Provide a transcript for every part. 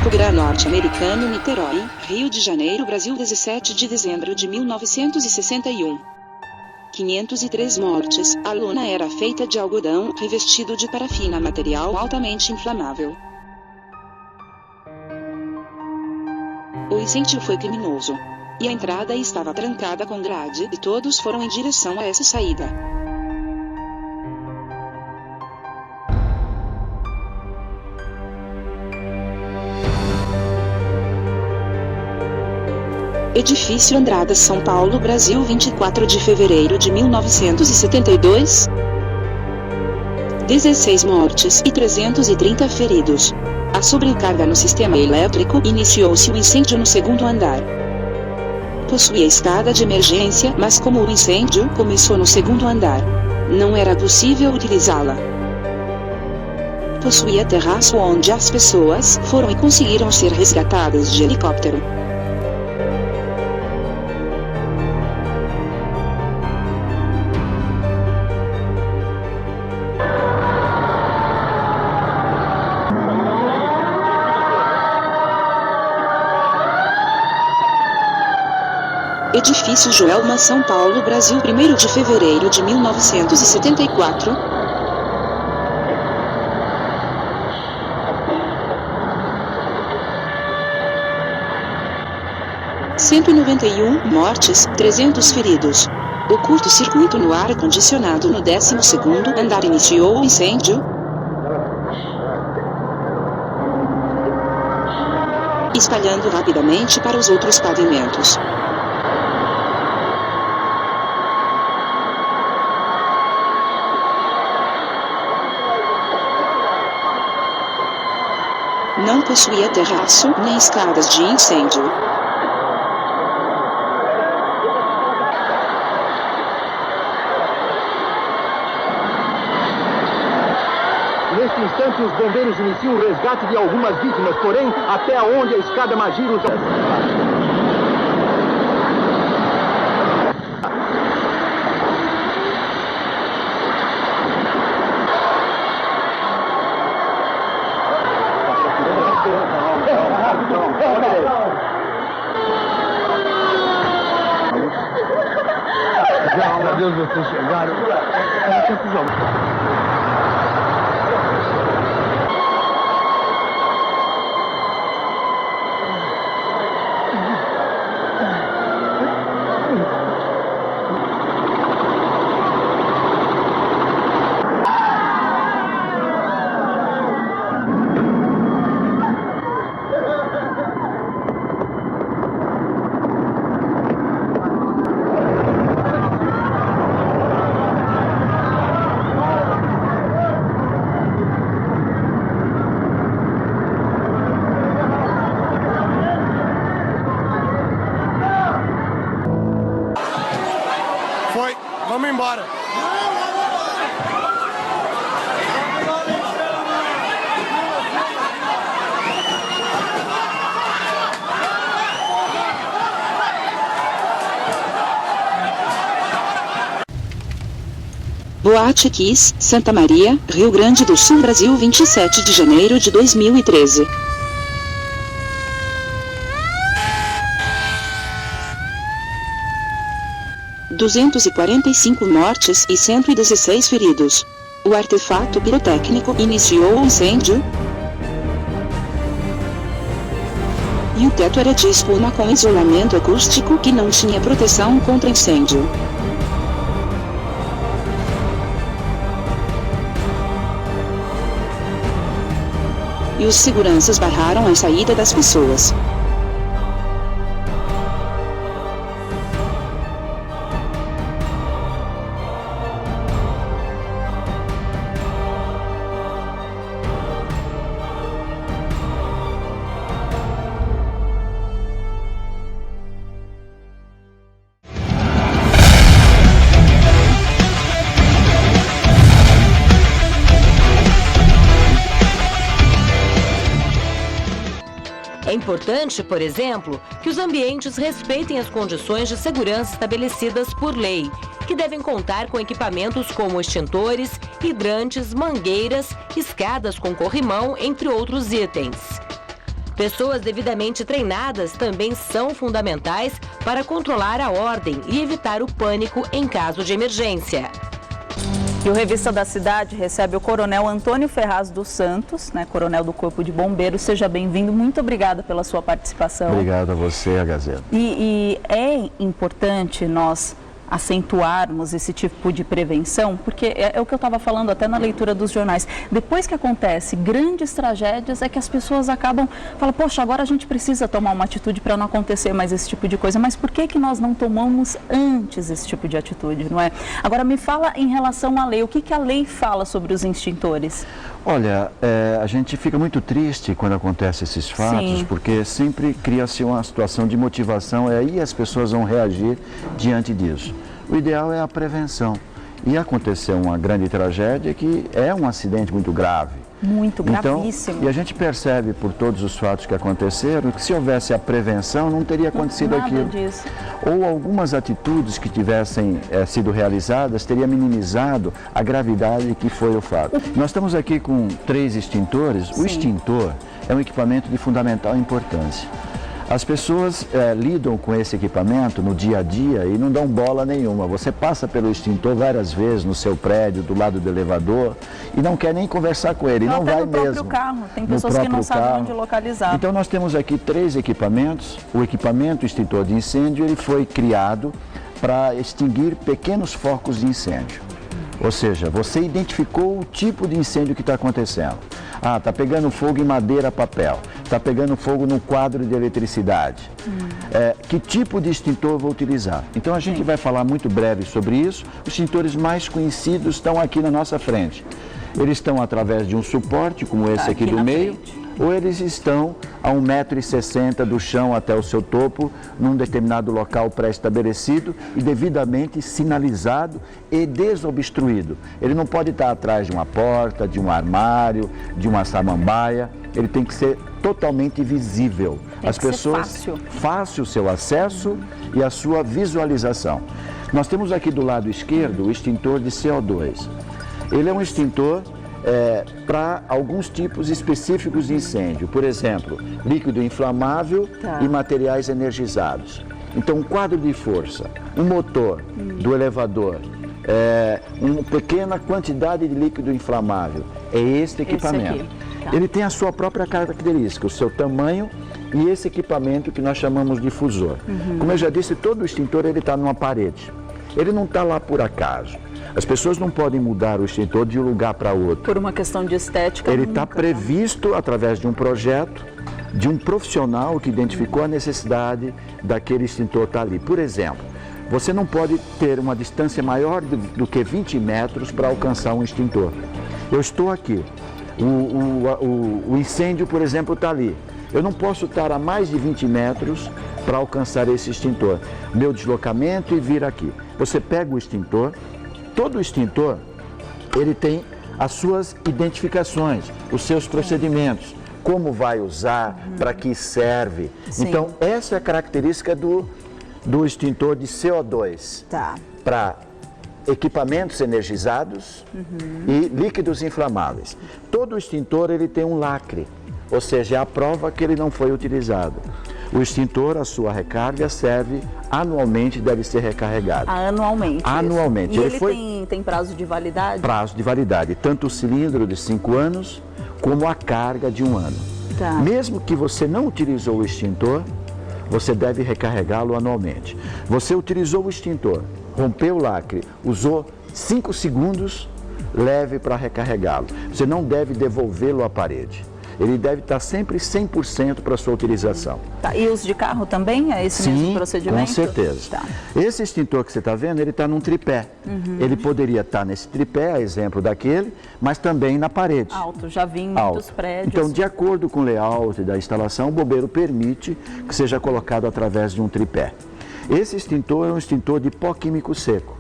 Gra norte-americano Niterói, Rio de Janeiro, Brasil, 17 de dezembro de 1961. 503 mortes. A lona era feita de algodão revestido de parafina, material altamente inflamável. O incêndio foi criminoso. E a entrada estava trancada com grade e todos foram em direção a essa saída. Edifício Andradas, São Paulo, Brasil, 24 de fevereiro de 1972. 16 mortes e 330 feridos. A sobrecarga no sistema elétrico. Iniciou-se o incêndio no segundo andar. Possuía escada de emergência, mas como o incêndio começou no segundo andar, não era possível utilizá-la. Possuía terraço onde as pessoas foram e conseguiram ser resgatadas de helicóptero. Edifício Joelma, São Paulo, Brasil, 1º de fevereiro de 1974. 191 mortes, 300 feridos. O curto-circuito no ar-condicionado no 12º andar iniciou o incêndio, espalhando rapidamente para os outros pavimentos. Não possuía terraço nem escadas de incêndio. Neste instante, os bombeiros iniciam o resgate de algumas vítimas, porém, até onde a escada Magiros... Graças a Deus vocês chegaram. Foi, vamos embora. Boate Kiss, Santa Maria, Rio Grande do Sul, Brasil, 27 de janeiro de 2013. ...245 mortes e 116 feridos. O artefato pirotécnico iniciou o incêndio e o teto era de espuma com isolamento acústico que não tinha proteção contra incêndio. E os seguranças barraram a saída das pessoas. É importante, por exemplo, que os ambientes respeitem as condições de segurança estabelecidas por lei, que devem contar com equipamentos como extintores, hidrantes, mangueiras, escadas com corrimão, entre outros itens. Pessoas devidamente treinadas também são fundamentais para controlar a ordem e evitar o pânico em caso de emergência. E o Revista da Cidade recebe o Coronel Antônio Ferraz dos Santos, Coronel do Corpo de Bombeiros. Seja bem-vindo, muito obrigada pela sua participação. Obrigado a você, a Gazeta. E é importante nós acentuarmos esse tipo de prevenção, porque é o que eu estava falando até na leitura dos jornais. Depois que acontece grandes tragédias, é que as pessoas falam, poxa, agora a gente precisa tomar uma atitude para não acontecer mais esse tipo de coisa. Mas por que nós não tomamos antes esse tipo de atitude, não é? Agora, me fala em relação à lei. O que a lei fala sobre os extintores? Olha, a gente fica muito triste quando acontecem esses fatos, Sim. porque sempre cria-se uma situação de motivação, e aí as pessoas vão reagir diante disso. O ideal é a prevenção. E aconteceu uma grande tragédia que é um acidente muito grave. Muito gravíssimo. Então, e a gente percebe por todos os fatos que aconteceram que se houvesse a prevenção não teria acontecido aquilo. Disso. Ou algumas atitudes que tivessem sido realizadas teria minimizado a gravidade que foi o fato. Nós estamos aqui com 3 extintores. Sim. O extintor é um equipamento de fundamental importância. As pessoas lidam com esse equipamento no dia a dia e não dão bola nenhuma. Você passa pelo extintor várias vezes no seu prédio, do lado do elevador, e não quer nem conversar com ele, não vai mesmo. No próprio carro, tem pessoas que não sabem onde localizar. Então nós temos aqui 3 equipamentos. O equipamento extintor de incêndio, ele foi criado para extinguir pequenos focos de incêndio. Ou seja, você identificou o tipo de incêndio que está acontecendo. Ah, está pegando fogo em madeira, papel. Está pegando fogo no quadro de eletricidade. Que tipo de extintor eu vou utilizar? Então a gente vai falar muito breve sobre isso. Os extintores mais conhecidos estão aqui na nossa frente. Eles estão através de um suporte, como esse aqui do meio, ou eles estão a 1,60 m do chão até o seu topo, num determinado local pré-estabelecido e devidamente sinalizado e desobstruído. Ele não pode estar atrás de uma porta, de um armário, de uma samambaia. Ele tem que ser totalmente visível. As pessoas, fácil o seu acesso e a sua visualização. Nós temos aqui do lado esquerdo o extintor de CO2. Ele é um extintor para alguns tipos específicos de incêndio, por exemplo, líquido inflamável e materiais energizados. Então, um quadro de força, um motor do elevador, uma pequena quantidade de líquido inflamável, é este equipamento. Ele tem a sua própria característica, o seu tamanho e esse equipamento que nós chamamos de difusor. Como eu já disse, todo extintor está numa parede, ele não está lá por acaso. As pessoas não podem mudar o extintor de um lugar para outro. Por uma questão de estética. Ele está previsto através de um projeto, de um profissional que identificou a necessidade daquele extintor estar ali. Por exemplo, você não pode ter uma distância maior do que 20 metros para alcançar um extintor. Eu estou aqui, o incêndio, por exemplo, está ali. Eu não posso estar a mais de 20 metros para alcançar esse extintor. Meu deslocamento e vir aqui. Você pega o extintor. Todo extintor, ele tem as suas identificações, os seus procedimentos, como vai usar, para que serve. Sim. Então, essa é a característica do extintor de CO2, para equipamentos energizados e líquidos inflamáveis. Todo extintor, ele tem um lacre, ou seja, é a prova que ele não foi utilizado. O extintor, a sua recarga, serve anualmente, deve ser recarregado. Anualmente? Anualmente. E ele tem prazo de validade? Prazo de validade, tanto o cilindro de 5 anos, como a carga de 1 ano. Mesmo que você não utilizou o extintor, você deve recarregá-lo anualmente. Você utilizou o extintor, rompeu o lacre, usou 5 segundos, leve para recarregá-lo. Você não deve devolvê-lo à parede. Ele deve estar sempre 100% para sua utilização. E os de carro também? É esse mesmo procedimento? Com certeza. Esse extintor que você está vendo, ele está num tripé. Ele poderia estar nesse tripé, a exemplo daquele, mas também na parede. Alto, já vi em muitos prédios. Então, de acordo com o layout da instalação, o bombeiro permite que seja colocado através de um tripé. Esse extintor é um extintor de pó químico seco.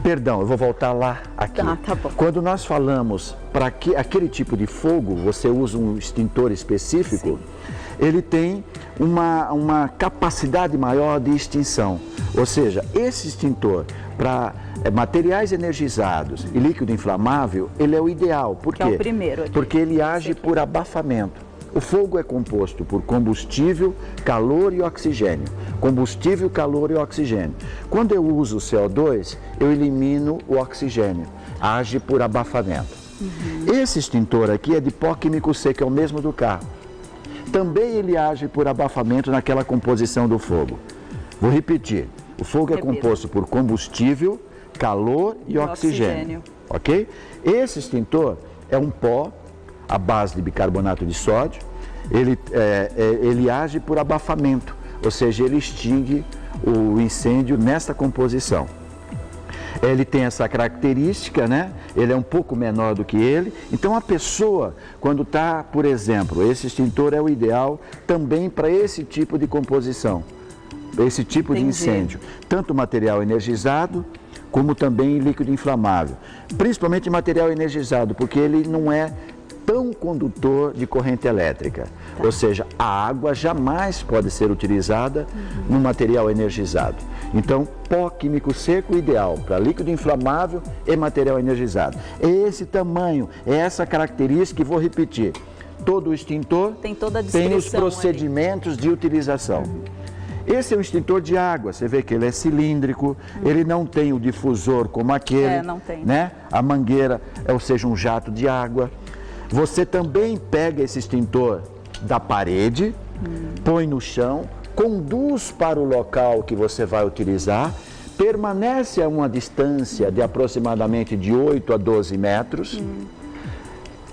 Perdão, eu vou voltar lá aqui. Tá bom. Quando nós falamos para aquele tipo de fogo, você usa um extintor específico, ele tem uma capacidade maior de extinção. Ou seja, esse extintor para materiais energizados e líquido inflamável, ele é o ideal. Por quê? Que é o primeiro aqui. Porque ele age por abafamento. O fogo é composto por combustível, calor e oxigênio. Combustível, calor e oxigênio. Quando eu uso o CO2, eu elimino o oxigênio. Age por abafamento. Esse extintor aqui é de pó químico seco, é o mesmo do carro. Também ele age por abafamento naquela composição do fogo. Vou repetir. O fogo é composto por combustível, calor e oxigênio. Ok? Esse extintor é um pó à base de bicarbonato de sódio. Ele age por abafamento, ou seja, ele extingue o incêndio nessa composição. Ele tem essa característica, né? Ele é um pouco menor do que ele. Então a pessoa, quando está, por exemplo, esse extintor é o ideal também para esse tipo de composição, esse tipo de incêndio. Tanto material energizado, como também líquido inflamável. Principalmente material energizado, porque ele não é tão condutor de corrente elétrica. Ou seja, a água jamais pode ser utilizada no material energizado. Então, pó químico seco ideal para líquido inflamável e material energizado. É esse tamanho, é essa característica que vou repetir. Todo extintor tem os procedimentos de utilização. Esse é um extintor de água, você vê que ele é cilíndrico, ele não tem o difusor como aquele, não tem. Né? A mangueira, ou seja, um jato de água. Você também pega esse extintor da parede, põe no chão, conduz para o local que você vai utilizar, permanece a uma distância de aproximadamente de 8 a 12 metros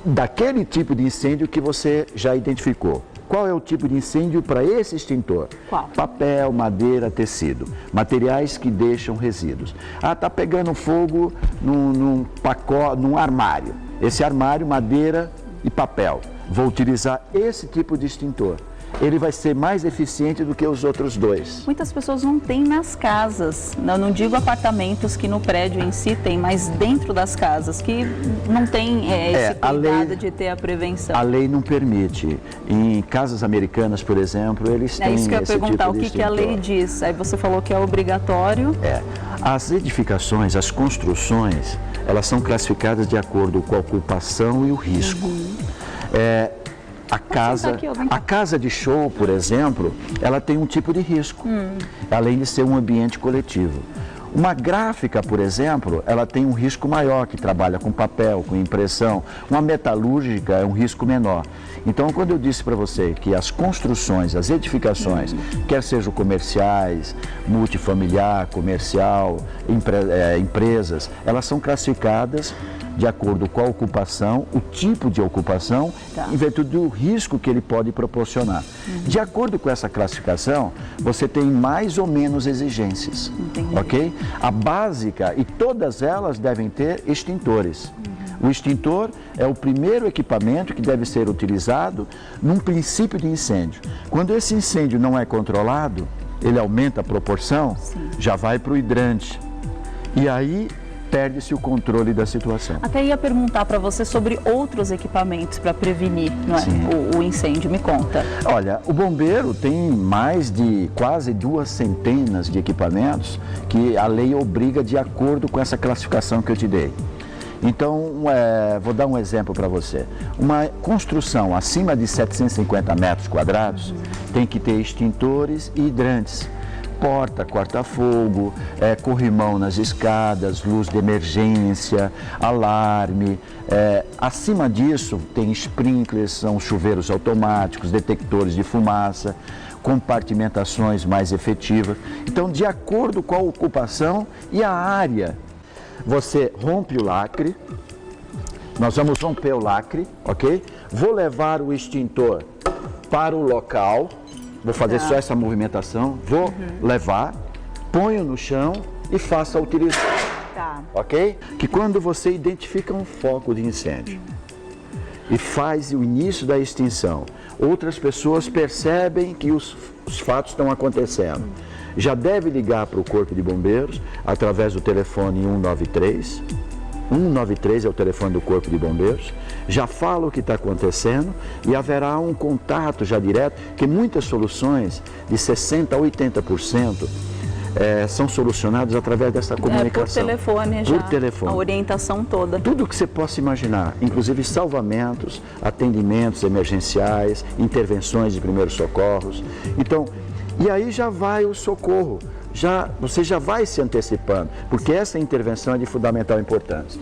daquele tipo de incêndio que você já identificou. Qual é o tipo de incêndio para esse extintor? Qual? Papel, madeira, tecido. Materiais que deixam resíduos. Ah, está pegando fogo num armário. Esse armário, madeira e papel. Vou utilizar esse tipo de extintor. Ele vai ser mais eficiente do que os outros dois. Muitas pessoas não têm nas casas, não digo apartamentos que no prédio em si tem, mas dentro das casas, que não tem esse cuidado de ter a prevenção. A lei não permite. Em casas americanas, por exemplo, eles têm esse tipo de extintor. É isso que eu ia perguntar, o que a lei diz? Aí você falou que é obrigatório. As edificações, as construções, elas são classificadas de acordo com a ocupação e o risco. A casa de show, por exemplo, ela tem um tipo de risco, além de ser um ambiente coletivo. Uma gráfica, por exemplo, ela tem um risco maior, que trabalha com papel, com impressão. Uma metalúrgica é um risco menor. Então, quando eu disse para você que as construções, as edificações, quer sejam comerciais, multifamiliar, comercial, empresas, elas são classificadas de acordo com a ocupação, o tipo de ocupação, em virtude do risco que ele pode proporcionar. De acordo com essa classificação, você tem mais ou menos exigências, ok? A básica, e todas elas devem ter extintores. O extintor é o primeiro equipamento que deve ser utilizado num princípio de incêndio. Quando esse incêndio não é controlado, ele aumenta a proporção, já vai para o hidrante. E aí perde-se o controle da situação. Até ia perguntar para você sobre outros equipamentos para prevenir, não é? O incêndio, me conta. Olha, o bombeiro tem mais de quase 200 de equipamentos que a lei obriga de acordo com essa classificação que eu te dei. Então, vou dar um exemplo para você. Uma construção acima de 750 metros quadrados tem que ter extintores e hidrantes. Porta, corta-fogo, corrimão nas escadas, luz de emergência, alarme. Acima disso, tem sprinklers, são chuveiros automáticos, detectores de fumaça, compartimentações mais efetivas. Então, de acordo com a ocupação e a área, você rompe o lacre, nós vamos romper o lacre, ok? Vou levar o extintor para o local. Vou fazer só essa movimentação, vou levar, ponho no chão e faço a utilização, ok? Que quando você identifica um foco de incêndio e faz o início da extinção, outras pessoas percebem que os fatos estão acontecendo. Já deve ligar para o Corpo de Bombeiros através do telefone 193. 193 é o telefone do Corpo de Bombeiros, já fala o que está acontecendo e haverá um contato já direto, que muitas soluções de 60% a 80% são solucionados através dessa comunicação. Por telefone já, por telefone. A orientação toda. Tudo que você possa imaginar, inclusive salvamentos, atendimentos emergenciais, intervenções de primeiros socorros. Então, e aí já vai o socorro, você já vai se antecipando, porque essa intervenção é de fundamental importância.